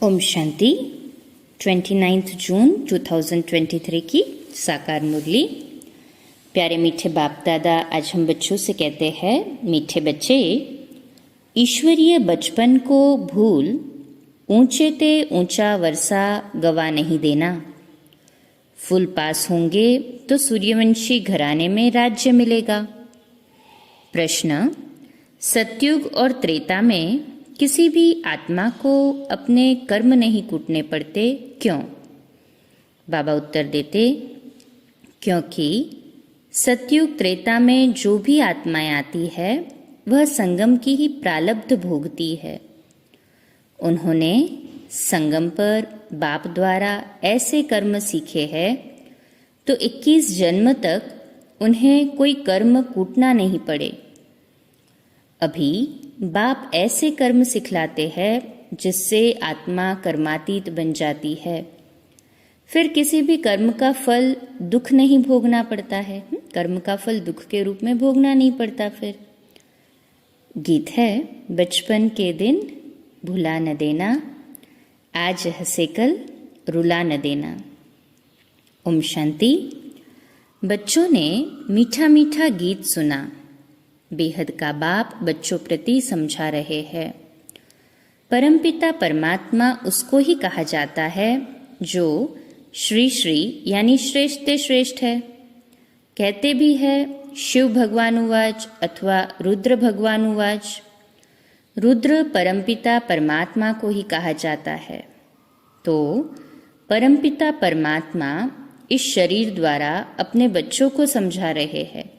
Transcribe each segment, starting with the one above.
ओम शांति। 29 जून 2023 की साकार मुरली। प्यारे मीठे बाप दादा आज हम बच्चों से कहते हैं, मीठे बच्चे, ईश्वरीय बचपन को भूल ऊंचे ते ऊंचा वर्षा गवा नहीं देना। फुल पास होंगे तो सूर्यवंशी घराने में राज्य मिलेगा। प्रश्न, सतयुग और त्रेता में किसी भी आत्मा को अपने कर्म नहीं कूटने पड़ते, क्यों? बाबा उत्तर देते, क्योंकि सतयुग त्रेता में जो भी आत्माएं आती है वह संगम की ही प्रारब्ध भोगती है। उन्होंने संगम पर बाप द्वारा ऐसे कर्म सीखे हैं तो 21 जन्म तक उन्हें कोई कर्म कूटना नहीं पड़े। अभी बाप ऐसे कर्म सिखलाते हैं जिससे आत्मा कर्मातीत बन जाती है। फिर किसी भी कर्म का फल दुख नहीं भोगना पड़ता है। कर्म का फल दुख के रूप में भोगना नहीं पड़ता। फिर गीत है, बचपन के दिन भुला न देना, आज हंसे कल रुला न देना। ओम शांति। बच्चों ने मीठा मीठा गीत सुना। बेहद का बाप बच्चों प्रति समझा रहे हैं। परमपिता परमात्मा उसको ही कहा जाता है जो श्री श्री यानी श्रेष्ठ श्रेष्ठ है। कहते भी है शिव भगवानुवाच अथवा रुद्र भगवानुवाच। रुद्र परमपिता परमात्मा को ही कहा जाता है। तो परमपिता परमात्मा इस शरीर द्वारा अपने बच्चों को समझा रहे हैं।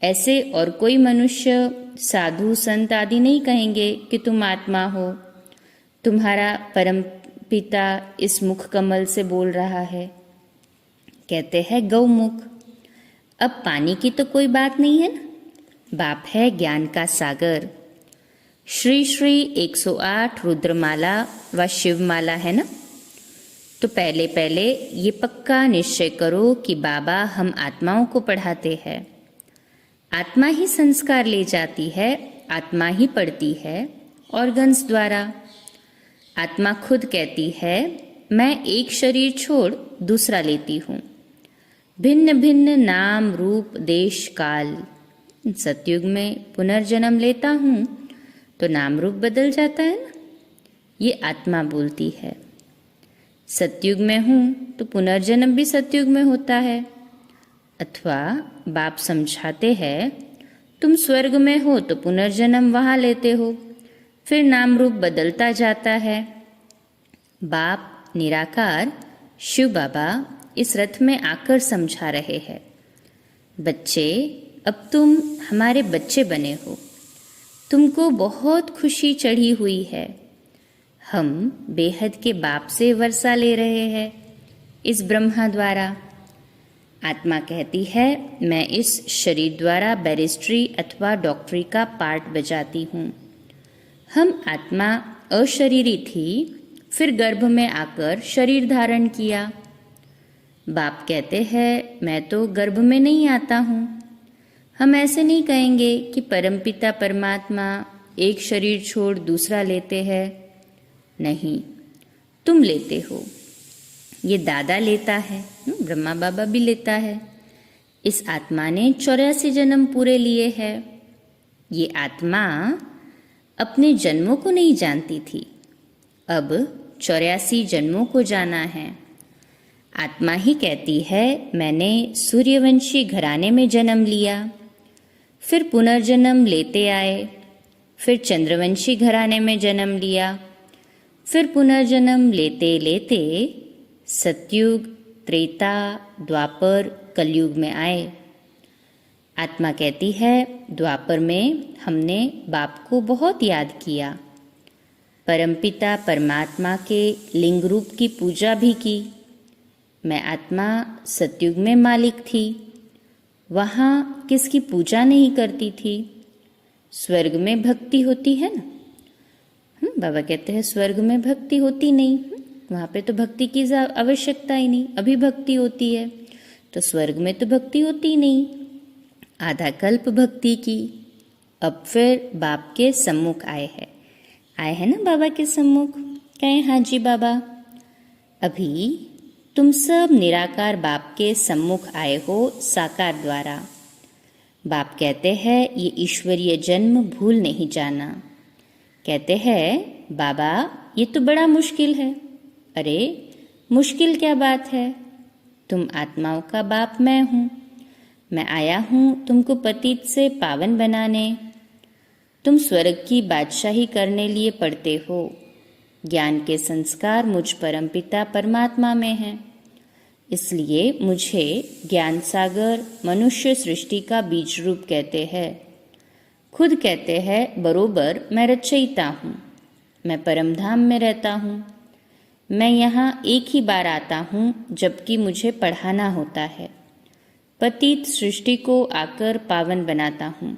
ऐसे और कोई मनुष्य, साधु संत आदि नहीं कहेंगे कि तुम आत्मा हो, तुम्हारा परम पिता इस मुख कमल से बोल रहा है। कहते हैं गौमुख। अब पानी की तो कोई बात नहीं है ना, बाप है ज्ञान का सागर। श्री श्री 108 रुद्रमाला व शिवमाला है ना। तो पहले पहले ये पक्का निश्चय करो कि बाबा हम आत्माओं को पढ़ाते हैं। आत्मा ही संस्कार ले जाती है, आत्मा ही पढ़ती है ऑर्गन्स द्वारा। आत्मा खुद कहती है मैं एक शरीर छोड़ दूसरा लेती हूँ। भिन्न भिन्न नाम रूप देश काल। सतयुग में पुनर्जन्म लेता हूँ तो नाम रूप बदल जाता है ना, ये आत्मा बोलती है। सतयुग में हूँ तो पुनर्जन्म भी सतयुग में होता है। अथवा बाप समझाते हैं तुम स्वर्ग में हो तो पुनर्जन्म वहाँ लेते हो, फिर नाम रूप बदलता जाता है। बाप निराकार शिव बाबा इस रथ में आकर समझा रहे हैं, बच्चे अब तुम हमारे बच्चे बने हो, तुमको बहुत खुशी चढ़ी हुई है। हम बेहद के बाप से वर्षा ले रहे हैं इस ब्रह्मा द्वारा। आत्मा कहती है मैं इस शरीर द्वारा बैरिस्ट्री अथवा डॉक्टरी का पार्ट बजाती हूँ। हम आत्मा अशरीरी थी, फिर गर्भ में आकर शरीर धारण किया। बाप कहते हैं मैं तो गर्भ में नहीं आता हूँ। हम ऐसे नहीं कहेंगे कि परमपिता परमात्मा एक शरीर छोड़ दूसरा लेते हैं। नहीं, तुम लेते हो, ये दादा लेता है, ब्रह्मा बाबा भी लेता है। इस आत्मा ने 84 जन्म पूरे लिए हैं। ये आत्मा अपने जन्मों को नहीं जानती थी, अब 84 जन्मों को जाना है। आत्मा ही कहती है मैंने सूर्यवंशी घराने में जन्म लिया, फिर पुनर्जन्म लेते आए, फिर चंद्रवंशी घराने में जन्म लिया, फिर पुनर्जन्म लेते लेते सतयुग त्रेता द्वापर कलयुग में आए। आत्मा कहती है द्वापर में हमने बाप को बहुत याद किया, परमपिता परमात्मा के लिंग रूप की पूजा भी की। मैं आत्मा सतयुग में मालिक थी, वहाँ किसकी पूजा नहीं करती थी। स्वर्ग में भक्ति होती है ना। बाबा कहते हैं स्वर्ग में भक्ति होती नहीं, वहाँ पे तो भक्ति की आवश्यकता ही नहीं, अभी भक्ति होती है। तो स्वर्ग में तो भक्ति होती नहीं, आधा कल्प भक्ति की। अब फिर बाप के सम्मुख आए हैं ना बाबा के सम्मुख। कहें हाँ जी बाबा। अभी तुम सब निराकार बाप के सम्मुख आए हो साकार द्वारा। बाप कहते हैं ये ईश्वरीय जन्म भूल नहीं जाना। कहते हैं बाबा ये तो बड़ा मुश्किल है। अरे मुश्किल क्या बात है, तुम आत्माओं का बाप मैं हूँ। मैं आया हूँ तुमको पतित से पावन बनाने। तुम स्वर्ग की बादशाही करने लिए पढ़ते हो। ज्ञान के संस्कार मुझ परमपिता परमात्मा में हैं। इसलिए मुझे ज्ञान सागर मनुष्य सृष्टि का बीज रूप कहते हैं। खुद कहते हैं बरोबर मैं रचयिता हूँ। मैं परमधाम में रहता हूँ। मैं यहाँ एक ही बार आता हूँ जबकि मुझे पढ़ाना होता है। पतित सृष्टि को आकर पावन बनाता हूँ।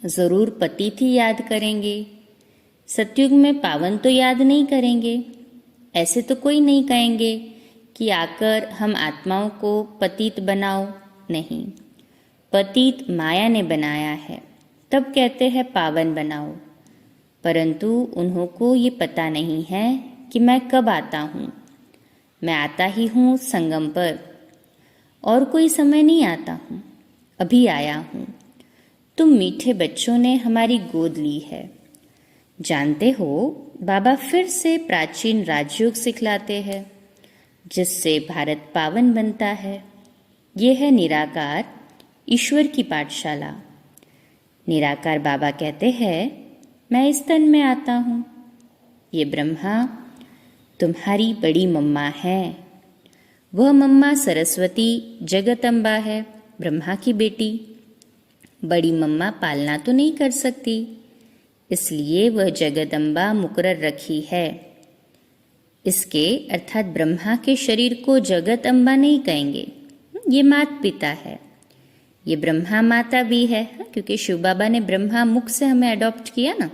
ज़रूर पतित ही याद करेंगे। सतयुग में पावन तो याद नहीं करेंगे। ऐसे तो कोई नहीं कहेंगे कि आकर हम आत्माओं को पतित बनाओ। नहीं, पतित माया ने बनाया है, तब कहते हैं पावन बनाओ। परंतु उन्हों को ये पता नहीं है कि मैं कब आता हूँ। मैं आता ही हूँ संगम पर, और कोई समय नहीं आता हूँ। अभी आया हूँ। तुम मीठे बच्चों ने हमारी गोद ली है। जानते हो बाबा फिर से प्राचीन राजयोग सिखलाते हैं जिससे भारत पावन बनता है। ये है निराकार ईश्वर की पाठशाला। निराकार बाबा कहते हैं मैं इस तन में आता हूँ। ये ब्रह्मा तुम्हारी बड़ी मम्मा है। वह मम्मा सरस्वती जगदम्बा है, ब्रह्मा की बेटी। बड़ी मम्मा पालना तो नहीं कर सकती, इसलिए वह जगदम्बा मुकर्रर रखी है। इसके अर्थात ब्रह्मा के शरीर को जगत अम्बा नहीं कहेंगे। ये माता पिता है। ये ब्रह्मा माता भी है, क्योंकि शिव बाबा ने ब्रह्मा मुख से हमें अडॉप्ट किया ना।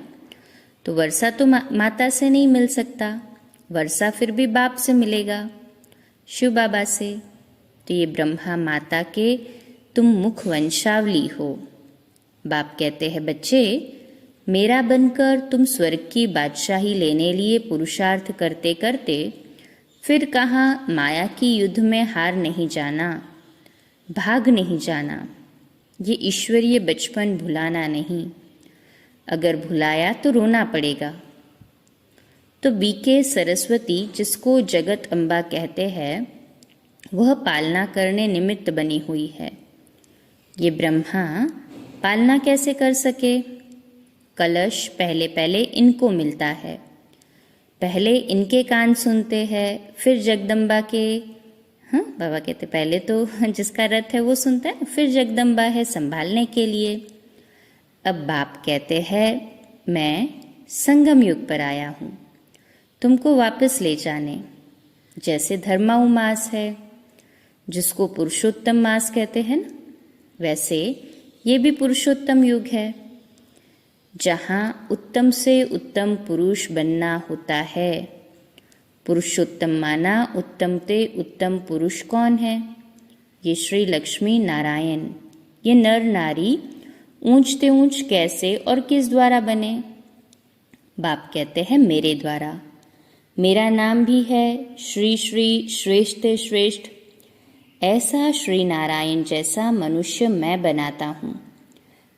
तो वर्षा तो माता से नहीं मिल सकता। वर्षा फिर भी बाप से मिलेगा, शिव बाबा से। तो ये ब्रह्मा माता के तुम मुख वंशावली हो। बाप कहते हैं बच्चे मेरा बनकर तुम स्वर्ग की बादशाही लेने लिए पुरुषार्थ करते करते फिर कहाँ माया की युद्ध में हार नहीं जाना, भाग नहीं जाना। ये ईश्वरीय बचपन भुलाना नहीं। अगर भुलाया तो रोना पड़ेगा। तो बीके सरस्वती जिसको जगत अम्बा कहते हैं वह पालना करने निमित्त बनी हुई है। ये ब्रह्मा पालना कैसे कर सके? कलश पहले पहले इनको मिलता है। पहले इनके कान सुनते हैं, फिर जगदम्बा के। हाँ बाबा कहते पहले तो जिसका रथ है वो सुनता है, फिर जगदम्बा है संभालने के लिए। अब बाप कहते हैं मैं संगम युग पर आया हूँ तुमको वापस ले जाने। जैसे धर्माऊ मास है जिसको पुरुषोत्तम मास कहते हैं ना, वैसे ये भी पुरुषोत्तम युग है जहाँ उत्तम से उत्तम पुरुष बनना होता है। पुरुषोत्तम माना उत्तम ते उत्तम पुरुष कौन है? ये श्री लक्ष्मी नारायण। ये नर नारी ऊंचते ऊंच कैसे और किस द्वारा बने? बाप कहते हैं मेरे द्वारा। मेरा नाम भी है श्री श्री श्रेष्ठ श्रेष्ठ। ऐसा श्री नारायण जैसा मनुष्य मैं बनाता हूँ,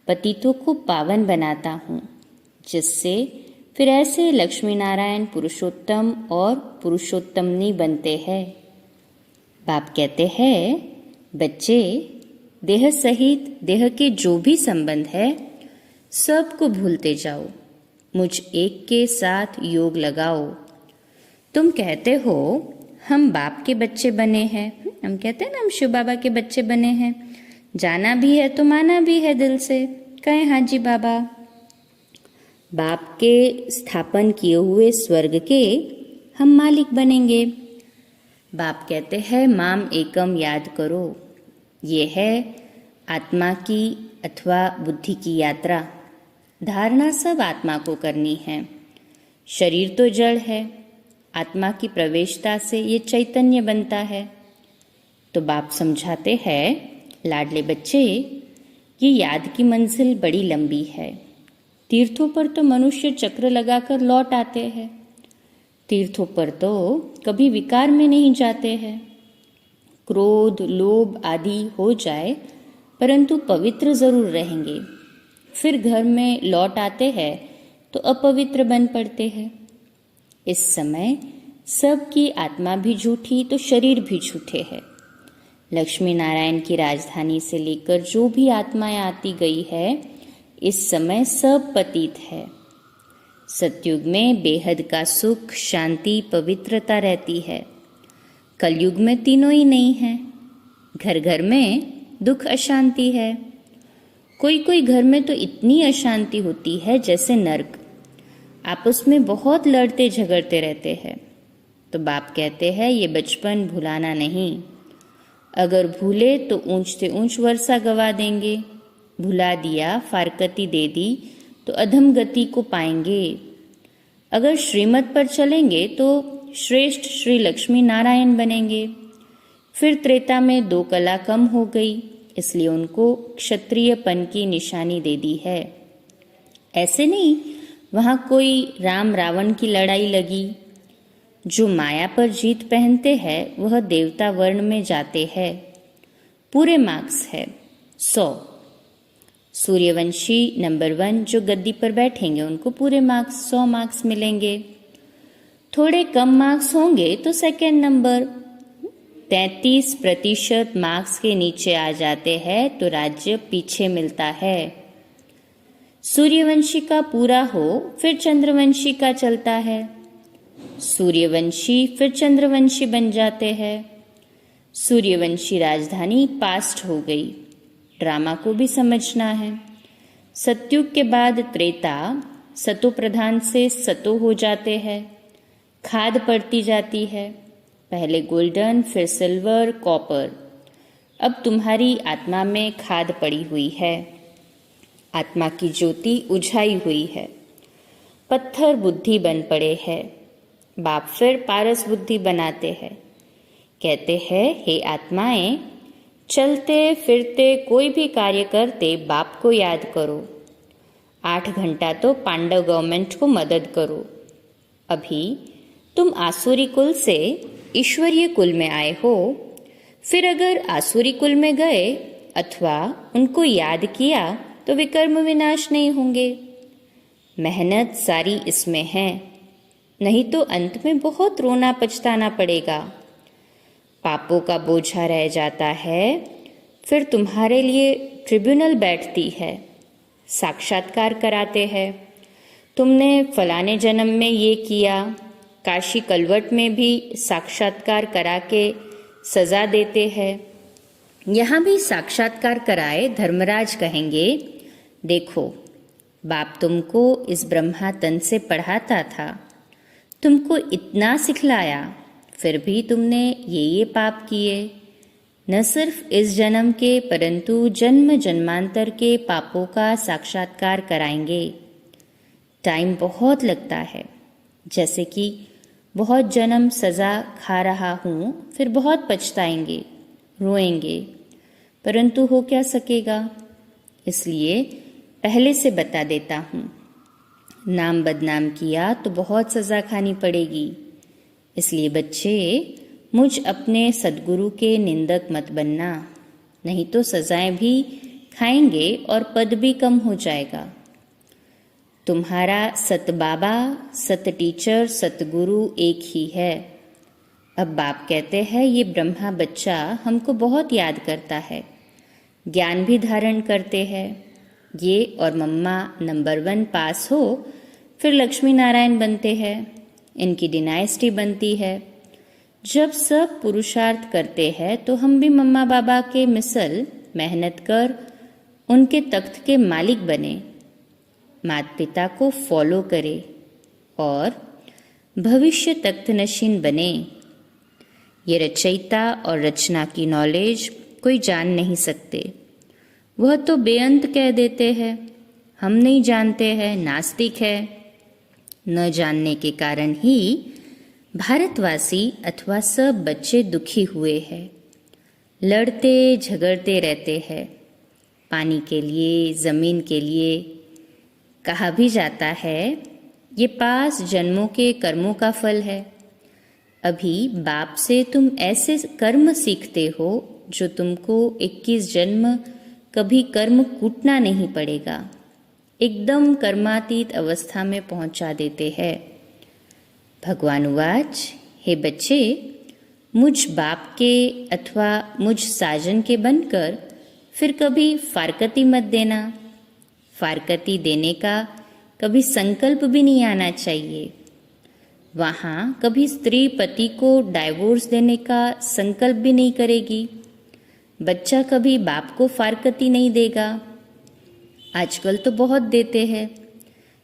पतितों को पावन बनाता हूँ, जिससे फिर ऐसे लक्ष्मी नारायण पुरुषोत्तम और पुरुषोत्तमनी बनते हैं। बाप कहते हैं बच्चे देह सहित देह के जो भी संबंध है सबको भूलते जाओ। मुझ एक के साथ योग लगाओ। तुम कहते हो हम बाप के बच्चे बने हैं। हम कहते हैं ना हम शिव बाबा के बच्चे बने हैं। जाना भी है तो माना भी है दिल से। कहें हाँ जी बाबा। बाप के स्थापन किए हुए स्वर्ग के हम मालिक बनेंगे। बाप कहते हैं माम एकम याद करो। ये है आत्मा की अथवा बुद्धि की यात्रा। धारणा सब आत्मा को करनी है। शरीर तो जड़ है, आत्मा की प्रवेशता से ये चैतन्य बनता है। तो बाप समझाते हैं लाडले बच्चे ये याद की मंजिल बड़ी लंबी है। तीर्थों पर तो मनुष्य चक्र लगाकर लौट आते हैं, तीर्थों पर तो कभी विकार में नहीं जाते हैं। क्रोध, लोभ आदि हो जाए परंतु पवित्र जरूर रहेंगे। फिर घर में लौट आते हैं तो अपवित्र बन पड़ते हैं। इस समय सबकी आत्मा भी झूठी तो शरीर भी झूठे है। लक्ष्मी नारायण की राजधानी से लेकर जो भी आत्माएं आती गई है, इस समय सब पतित है। सतयुग में बेहद का सुख, शांति, पवित्रता रहती है। कलयुग में तीनों ही नहीं है। घर घर में दुख, अशांति है। कोई कोई घर में तो इतनी अशांति होती है जैसे नर्क। आपस में बहुत लड़ते झगड़ते रहते हैं। तो बाप कहते हैं ये बचपन भुलाना नहीं। अगर भूले तो ऊंच से ऊंच वर्षा गवा देंगे। भुला दिया, फारकती दे दी तो अधम गति को पाएंगे। अगर श्रीमत पर चलेंगे तो श्रेष्ठ श्री लक्ष्मी नारायण बनेंगे। फिर त्रेता में 2 कला कम हो गई, इसलिए उनको क्षत्रियपन की निशानी दे दी है। ऐसे नहीं वहां कोई राम रावण की लड़ाई लगी। जो माया पर जीत पहनते हैं वह देवता वर्ण में जाते हैं। पूरे मार्क्स है 100। सूर्यवंशी नंबर 1 जो गद्दी पर बैठेंगे उनको पूरे मार्क्स 100 मार्क्स मिलेंगे। थोड़े कम मार्क्स होंगे तो सेकंड नंबर 33% मार्क्स के नीचे आ जाते हैं तो राज्य पीछे मिलता है। सूर्यवंशी का पूरा हो फिर चंद्रवंशी का चलता है। सूर्यवंशी फिर चंद्रवंशी बन जाते हैं। सूर्यवंशी राजधानी पास्ट हो गई। ड्रामा को भी समझना है। सतयुग के बाद त्रेता सतो प्रधान से सतो हो जाते हैं। खाद पड़ती जाती है। पहले गोल्डन, फिर सिल्वर, कॉपर। अब तुम्हारी आत्मा में खाद पड़ी हुई है। आत्मा की ज्योति उझाई हुई है। पत्थर बुद्धि बन पड़े हैं। बाप फिर पारस बुद्धि बनाते हैं। कहते हैं हे आत्माएं, चलते फिरते कोई भी कार्य करते बाप को याद करो। 8 घंटा तो पांडव गवर्नमेंट को मदद करो। अभी तुम आसुरी कुल से ईश्वरीय कुल में आए हो। फिर अगर आसुरी कुल में गए अथवा उनको याद किया तो विकर्म विनाश नहीं होंगे। मेहनत सारी इसमें है, नहीं तो अंत में बहुत रोना पछताना पड़ेगा। पापों का बोझा रह जाता है। फिर तुम्हारे लिए ट्रिब्यूनल बैठती है, साक्षात्कार कराते हैं। तुमने फलाने जन्म में ये किया। काशी कलवट में भी साक्षात्कार करा के सजा देते हैं। यहाँ भी साक्षात्कार कराए धर्मराज कहेंगे, देखो बाप तुमको इस ब्रह्मा तन से पढ़ाता था, तुमको इतना सिखलाया, फिर भी तुमने ये पाप किए। न सिर्फ इस जन्म के परंतु जन्म जन्मांतर के पापों का साक्षात्कार कराएंगे। टाइम बहुत लगता है, जैसे कि बहुत जन्म सजा खा रहा हूँ, फिर बहुत पछताएंगे, रोएंगे, परंतु हो क्या सकेगा। इसलिए पहले से बता देता हूँ, नाम बदनाम किया तो बहुत सजा खानी पड़ेगी। इसलिए बच्चे मुझ अपने सद्गुरु के निंदक मत बनना, नहीं तो सजाएं भी खाएंगे और पद भी कम हो जाएगा। तुम्हारा सत बाबा, सत टीचर, सतगुरु एक ही है। अब बाप कहते हैं ये ब्रह्मा बच्चा हमको बहुत याद करता है, ज्ञान भी धारण करते हैं। ये और मम्मा नंबर 1 पास हो फिर लक्ष्मी नारायण बनते हैं, इनकी डिनाइस्टी बनती है। जब सब पुरुषार्थ करते हैं तो हम भी मम्मा बाबा के मिसल मेहनत कर उनके तख्त के मालिक बने, माता पिता को फॉलो करे और भविष्य तख्त नशीन बने। ये रचयिता और रचना की नॉलेज कोई जान नहीं सकते, वह तो बेअंत कह देते हैं। हम नहीं जानते हैं, नास्तिक है। न जानने के कारण ही भारतवासी अथवा सब बच्चे दुखी हुए हैं, लड़ते झगड़ते रहते हैं। पानी के लिए, जमीन के लिए। कहा भी जाता है ये 5 जन्मों के कर्मों का फल है। अभी बाप से तुम ऐसे कर्म सीखते हो जो तुमको 21 जन्म कभी कर्म कूटना नहीं पड़ेगा, एकदम कर्मातीत अवस्था में पहुंचा देते हैं। भगवान उवाच, हे बच्चे, मुझ बाप के अथवा मुझ साजन के बनकर फिर कभी फारकती मत देना। फारकती देने का कभी संकल्प भी नहीं आना चाहिए। वहाँ कभी स्त्री पति को डाइवोर्स देने का संकल्प भी नहीं करेगी। बच्चा कभी बाप को फारकती नहीं देगा। आजकल तो बहुत देते हैं,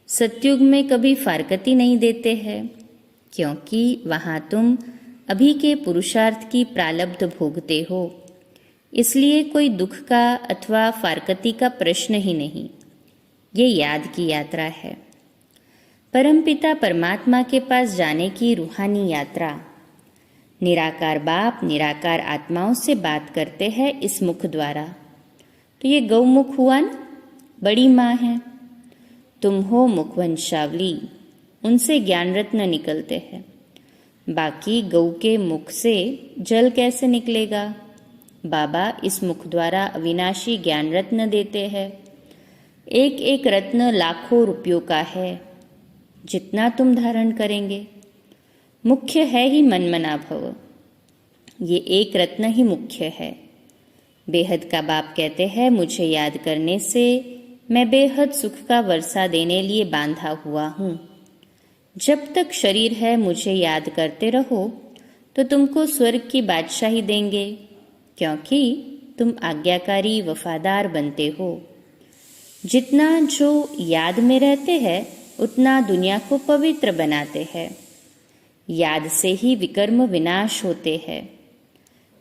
सतयुग में कभी फारकती नहीं देते हैं, क्योंकि वहाँ तुम अभी के पुरुषार्थ की प्रालब्ध भोगते हो, इसलिए कोई दुख का अथवा फारकती का प्रश्न ही नहीं। ये याद की यात्रा है, परमपिता परमात्मा के पास जाने की रूहानी यात्रा। निराकार बाप निराकार आत्माओं से बात करते हैं इस मुख द्वारा। तो ये गौमुख हुआ ना, बड़ी माँ है। तुम हो मुखवंशावली, उनसे ज्ञान रत्न निकलते हैं। बाकी गौ के मुख से जल कैसे निकलेगा? बाबा इस मुख द्वारा अविनाशी ज्ञान रत्न देते हैं। एक एक रत्न लाखों रुपयों का है, जितना तुम धारण करेंगे। मुख्य है ही मनमना भव, ये एक रत्न ही मुख्य है। बेहद का बाप कहते हैं, मुझे याद करने से मैं बेहद सुख का वर्षा देने लिए बांधा हुआ हूँ। जब तक शरीर है मुझे याद करते रहो तो तुमको स्वर्ग की बादशाही देंगे, क्योंकि तुम आज्ञाकारी वफादार बनते हो। जितना जो याद में रहते हैं उतना दुनिया को पवित्र बनाते हैं। याद से ही विकर्म विनाश होते हैं।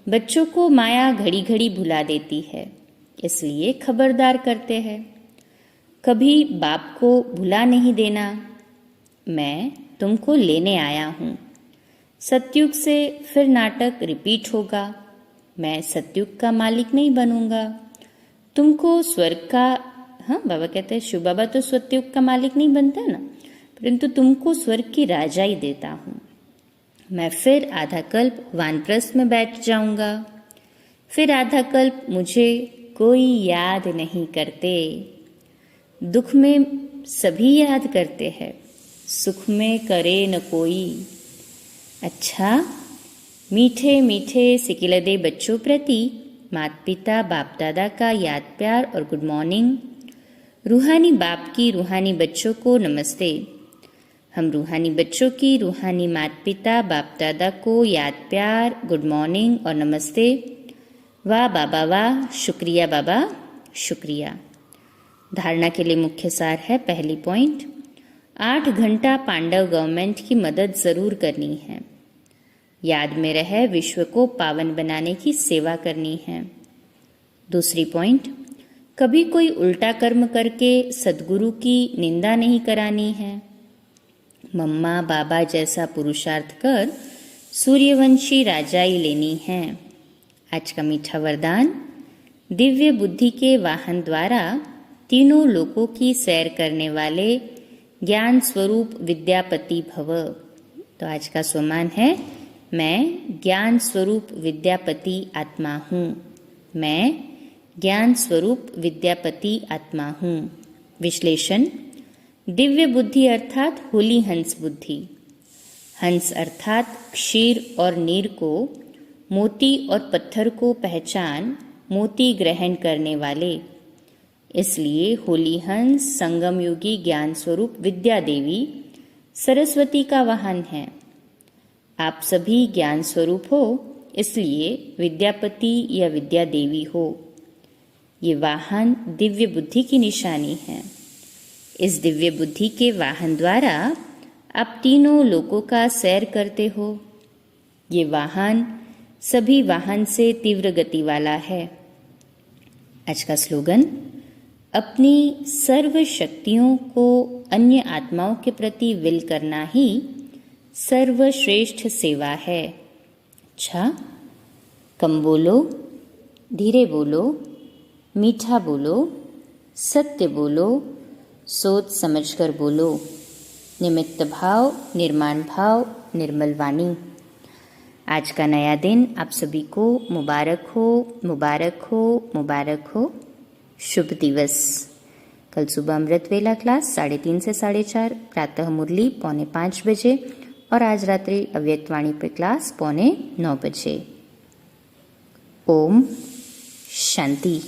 बच्चों को माया घड़ी घड़ी भुला देती है, इसलिए खबरदार करते हैं। कभी बाप को भुला नहीं देना। मैं तुमको लेने आया हूँ। सतयुग से फिर नाटक रिपीट होगा। मैं सतयुग का मालिक नहीं बनूंगा। तुमको स्वर्ग का, हाँ बाबा कहते हैं शिव बाबा तो सतयुग का मालिक नहीं बनता ना, परंतु तुमको स्वर्ग की राजाई देता हूँ। मैं फिर आधा कल्प वानप्रस्थ में बैठ जाऊंगा। फिर आधा कल्प मुझे कोई याद नहीं करते। दुख में सभी याद करते हैं, सुख में करे न कोई। अच्छा, मीठे मीठे सिकिलदे बच्चों प्रति माता पिता बाप दादा का याद प्यार और गुड मॉर्निंग। रूहानी बाप की रूहानी बच्चों को नमस्ते। हम रूहानी बच्चों की रूहानी माता पिता बाप दादा को याद प्यार, गुड मॉर्निंग और नमस्ते। वाह बाबा वाह, शुक्रिया बाबा शुक्रिया। धारणा के लिए मुख्य सार है, पहली पॉइंट, 8 घंटा पांडव गवर्नमेंट की मदद जरूर करनी है। याद में रहे विश्व को पावन बनाने की सेवा करनी है। दूसरी पॉइंट, कभी कोई उल्टा कर्म करके सदगुरु की निंदा नहीं करानी है। मम्मा बाबा जैसा पुरुषार्थ कर सूर्यवंशी राजाई लेनी है। आज का मीठा वरदान, दिव्य बुद्धि के वाहन द्वारा तीनों लोकों की सैर करने वाले ज्ञान स्वरूप विद्यापति भव। तो आज का स्वमान है, मैं ज्ञान स्वरूप विद्यापति आत्मा हूँ। मैं ज्ञान स्वरूप विद्यापति आत्मा हूँ। विश्लेषण, दिव्य बुद्धि अर्थात होली हंस बुद्धि। हंस अर्थात क्षीर और नीर को, मोती और पत्थर को पहचान मोती ग्रहण करने वाले। इसलिए होली हंस संगम युगी ज्ञान स्वरूप विद्या देवी सरस्वती का वाहन है। आप सभी ज्ञान स्वरूप हो, इसलिए विद्यापति या विद्या देवी हो। ये वाहन दिव्य बुद्धि की निशानी है। इस दिव्य बुद्धि के वाहन द्वारा आप तीनों लोकों का सैर करते हो। ये वाहन सभी वाहन से तीव्र गति वाला है। आज का स्लोगन, अपनी सर्व शक्तियों को अन्य आत्माओं के प्रति विल करना ही सर्वश्रेष्ठ सेवा है। अच्छा, कम बोलो, धीरे बोलो, मीठा बोलो, सत्य बोलो, सोच समझकर बोलो। निमित्त भाव, निर्माण भाव, निर्मल वाणी। आज का नया दिन आप सभी को मुबारक हो, मुबारक हो, मुबारक हो। शुभ दिवस। कल सुबह अमृत वेला क्लास 3:30 से 4:30, प्रातः मुरली 4:45 बजे और आज रात्रि अव्यक्त वाणी पर क्लास 8:45 बजे। ओम शांति।